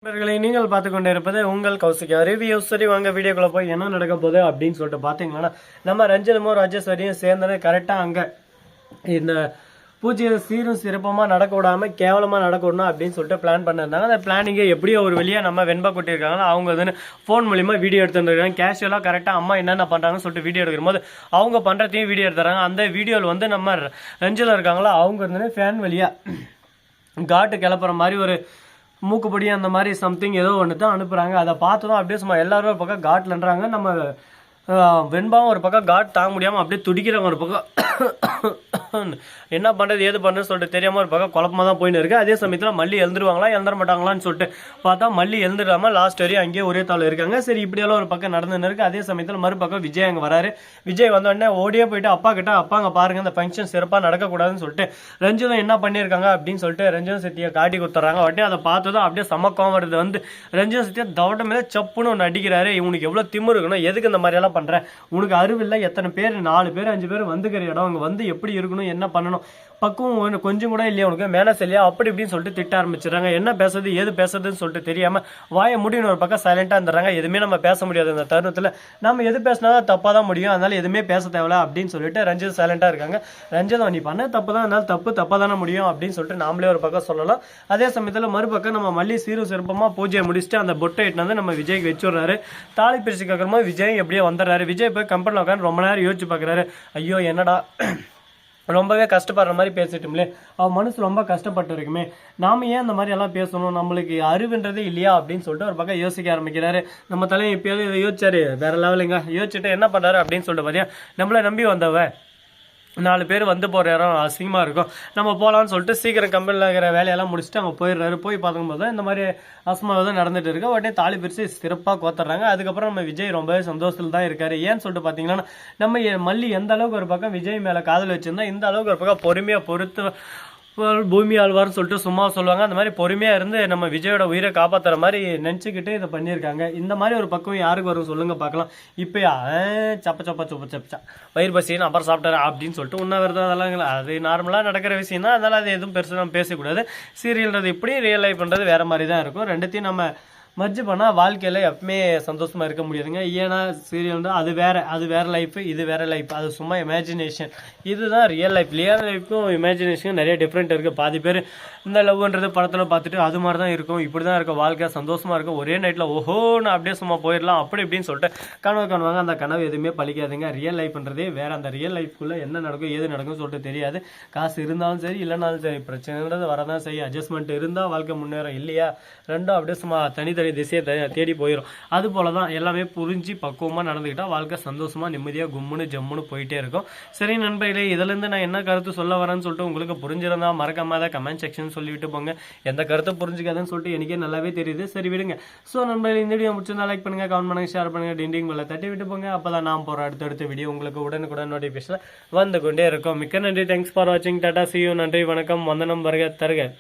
நண்பர்களை நீங்கள் பார்த்து கொண்டு இருப்பது உங்கள் கௌசிகா ரிவ்யூ. சரி வாங்க வீடியோக்குள்ள போய் என்ன நடக்க போகுது அப்படின்னு சொல்லிட்டு பார்த்தீங்கன்னா, நம்ம ரஞ்சனமும் ராஜேஸ்வரியும் சேர்ந்து கரெக்டாக அங்கே இந்த பூஜையை சீரும் சிறப்பமாக நடக்க விடாமல் கேவலமாக நடக்க விடணும் அப்படின்னு சொல்லிட்டு பிளான் பண்ணியிருந்தாங்க. அந்த பிளானிங்கை எப்படியோ ஒரு வழியாக நம்ம வெண்பா கொட்டியிருக்காங்க. அவங்க வந்து ஃபோன் மூலிமா வீடியோ எடுத்துருக்காங்க. கேஷுவலாக கரெக்டாக அம்மா என்னென்ன பண்ணுறாங்கன்னு சொல்லிட்டு வீடியோ எடுக்கும் போது அவங்க பண்ணுறதையும் வீடியோ எடுத்துறாங்க. அந்த வீடியோவில் வந்து நம்ம ரஞ்சனில் இருக்காங்களோ அவங்க வந்து ஃபேன் வழியாக காட்டு கிளப்புற மாதிரி ஒரு மூக்குப்படி அந்த மாதிரி சம்திங் ஏதோ ஒன்று தான் அனுப்புகிறாங்க. அதை பார்த்து தான் அப்படியே சும்மா எல்லாரும் ஒரு பக்கம் காட்லன்றாங்க. நம்ம வெண்பாவும் ஒரு பக்கம் காட் தாங்க முடியாமல் அப்படியே துடிக்கிறவங்க ஒரு பக்கம் என்ன பண்ணுறது ஏது பண்ணுறது சொல்லிட்டு தெரியாமல் ஒரு பக்கம் குழப்பமாக தான் போயின்னு இருக்குது. அதே சமயத்தில் மல்லி எழுந்துருவாங்களா எழுந்துட மாட்டாங்களான்னு சொல்லிட்டு பார்த்தா மல்லி எழுந்துடாமல் லாஸ்ட் வரையும் அங்கேயே ஒரே தாள் இருக்காங்க. சரி இப்படியெல்லாம் ஒரு பக்கம் நடந்துன்னு இருக்குது. அதே சமயத்தில் மறுபக்கம் விஜய் அங்கே வராரு. விஜய் வந்தோடனே ஓடியே போயிட்டு அப்பா கிட்ட அப்பா அங்கே பாருங்கள் இந்த ஃபங்க்ஷன் சிறப்பாக நடக்கக்கூடாதுன்னு சொல்லிட்டு ரஞ்சிதம் என்ன பண்ணியிருக்காங்க அப்படின்னு சொல்லிட்டு ரஞ்சிதம் சத்தியை காட்டி கொடுத்துட்றாங்க. உடனே அதை பார்த்ததும் அப்படியே சமக்கம் வருது. வந்து ரஞ்சிதம் சத்தியை தவட்ட மேலே சப்புன்னு ஒன்று அடிக்கிறாரு. இவனுக்கு எவ்வளோ திமிரு இருக்கணும், எதுக்கு இந்த மாதிரியெல்லாம் பண்ணுறேன், உனக்கு அறிவில்லை, எத்தனை பேர் 4 பேர் 5 பேர் வந்துக்கிற இடம், அங்கே வந்து எப்படி இருக்கணும், என்ன பண்ணணும், பக்குவம் கொஞ்சம் கூட இல்லையா உனக்கு, மேனஸ் இல்லையா, அப்படி இப்படின்னு சொல்லிட்டு திட்ட ஆரம்பிச்சிடறாங்க. என்ன பேசுறது ஏது பேசுறதுன்னு சொல்லிட்டு தெரியாமல் வாயை முடின்னு ஒரு பக்கம் சைலண்டாக இருந்துடுறாங்க. எதுவுமே நம்ம பேச முடியாது இந்த தருணத்தில். நம்ம எது பேசினா தான் தப்பாக தான் முடியும், அதனால எதுவுமே பேச தேவையில்ல அப்படின்னு சொல்லிட்டு ரஞ்சித் சைலண்டாக இருக்காங்க. ரஞ்சித் நீ பண்ண தப்பு தான், அதனால தப்பாக தானே முடியும் அப்படின்னு சொல்லிட்டு நாமளே ஒரு பக்கம் சொல்லலாம். அதே சமயத்தில் மறுபக்கம் நம்ம மல்லி சீரும் சிறப்பமாக பூஜையை முடிச்சுட்டு அந்த பொட்டை இட்டு வந்து நம்ம விஜய்க்கு வச்சுடுறாரு. தாலி பிரிச்சு கேட்குறோமோ விஜய் எப்படியோ வந்துடுறாரு. விஜய் போய் கம்பெனியில் உட்காந்து ரொம்ப நேரம் யோசிச்சு பார்க்குறாரு. ஐயோ என்னடா ரொம்பவே கஷ்டப்படுற மாதிரி பேசிட்டோம்லே, அவன் மனசு ரொம்ப கஷ்டப்பட்டு இருக்குமே, நாம ஏன் அந்த மாதிரி எல்லாம் பேசணும், நம்மளுக்கு அறிவுன்றதே இல்லையா அப்படின்னு சொல்லிட்டு ஒரு பக்கம் யோசிக்க ஆரம்பிக்கிறாரு. நம்ம தலையை எப்பயாவது இதை யோசிச்சாரு வேற லெவலுங்க. யோசிச்சுட்டு என்ன பண்ணுறாரு அப்படின்னு சொல்லிட்டு பார்த்தீங்கன்னா, நம்மளை நம்பி வந்தவன் 4 பேர் வந்து போகிற இடம் அசிங்கமாக இருக்கும், நம்ம போகலான்னு சொல்லிட்டு சீக்கிரம் கம்பெனியில் இருக்கிற வேலையெல்லாம் முடிச்சுட்டு அவங்க போயிடுறாரு. போய் பார்க்கும்போது தான் இந்த மாதிரி அசம்பாவிதம் நடந்துட்டு இருக்கு. உடனே தாலி பிரித்து சிறப்பாக கோத்துறாங்க. அதுக்கப்புறம் நம்ம விஜய் ரொம்பவே சந்தோஷத்தில் தான் இருக்காரு. ஏன்னு சொல்லிட்டு பார்த்தீங்கன்னா, நம்ம மல்லி எந்த அளவுக்கு ஒரு பக்கம் விஜய் மேலே காதல் வச்சிருந்தா இந்த அளவுக்கு ஒரு பக்கம் பொறுமையாக பொறுத்து பூமி ஆழ்வார்னு சொல்லிட்டு சும்மா சொல்லுவாங்க. அந்த மாதிரி பொறுமையாக இருந்து நம்ம விஜயோட உயிரை காப்பாற்றுற மாதிரி நினச்சிக்கிட்டு இதை பண்ணியிருக்காங்க. இந்த மாதிரி ஒரு பக்கம் யாருக்கு வரும் சொல்லுங்க பார்க்கலாம். இப்போ சப்பச்சா வயிறு பசின்னு அப்புறம் சாப்பிட்டாரு அப்படின்னு சொல்லிட்டு உண்ணாவிரதம் அதெல்லாம் அது நார்மலாக நடக்கிற விஷயம் தான். அதனால் அது எதுவும் பெருசாக நம்ம பேசக்கூடாது. சீரியல்ன்றது இப்படி ரியல் லைஃப் பண்ணுறது வேறு மாதிரி தான் இருக்கும். ரெண்டுத்தையும் நம்ம மர்ஜ் பண்ணால் வாழ்க்கையில் எப்பவுமே சந்தோஷமாக இருக்க முடியாதுங்க. ஏன்னா சீரியல் தான் அது வேறு லைஃபு, இது வேறு லைஃப், அது சும்மா இமேஜினேஷன். இதுதான் ரியல் லைஃப். ரியல் லைஃப்புக்கும் இமேஜினேஷனுக்கும் நிறைய டிஃப்ரெண்ட் இருக்குது. பாதி பேர் இந்த லவ்ன்றது படத்தில் பார்த்துட்டு அது மாதிரி தான் இருக்கும், இப்படி தான் இருக்கும் வாழ்க்கை, சந்தோஷமாக இருக்கும், ஒரே நைட்டில் ஓஹோன்னு அப்படியே சும்மா போயிடலாம் அப்படி இப்படின்னு சொல்லிட்டு கனவு காணுவாங்க. அந்த கனவு எதுவுமே பழிக்காதுங்க. ரியல் லைஃப்ன்றதே வேறு. அந்த ரியல் லைஃப்குள்ளே என்ன நடக்கும் ஏது நடக்கும்னு சொல்லிட்டு தெரியாது. காசு இருந்தாலும் சரி இல்லைனாலும் சரி பிரச்சனைன்றது வரதான் செய்யும். அட்ஜஸ்ட்மெண்ட் இருந்தால் வாழ்க்கை முன்னேறும், இல்லையா ரெண்டும் அப்படியே சும்மா தனி திசையை தேடி போயிடும். அது போல தான் எல்லாமே புரிஞ்சு பக்குவமாக நடந்துக்கிட்டா வாழ்க்கை சந்தோஷமாக நிம்மதியாக கும்முன்னு ஜம்முன்னு போயிட்டே இருக்கும். சரி நண்பர்களே, இதுலேருந்து நான் என்ன கருத்து சொல்ல வரேன்னு சொல்லிட்டு உங்களுக்கு புரிஞ்சிருந்தா மறக்காம அதை கமெண்ட் செக்ஷன் சொல்லிவிட்டு போங்க. எந்த கருத்தை புரிஞ்சுக்காதுன்னு சொல்லிட்டு எனக்கே நல்லாவே தெரியுது. சரி விடுங்க. ஸோ நண்பர்களே, இந்த வீடியோ முடிச்சிருந்தா லைக் பண்ணுங்க, கமெண்ட் பண்ணுங்க, ஷேர் பண்ணுங்க, டிண்டிங் பெல்லை தட்டி விட்டு போங்க. அப்போ தான் நான் போகிற அடுத்தடுத்த வீடியோ உங்களுக்கு உடனுக்குடன் நோட்டிஃபிகேஷன் வந்து கொண்டே இருக்கும். மிக்க நன்றி. தேங்க்ஸ் ஃபார் வாட்சிங். Tata, see you. நன்றி, வணக்கம், வந்தனம், வருக தருக.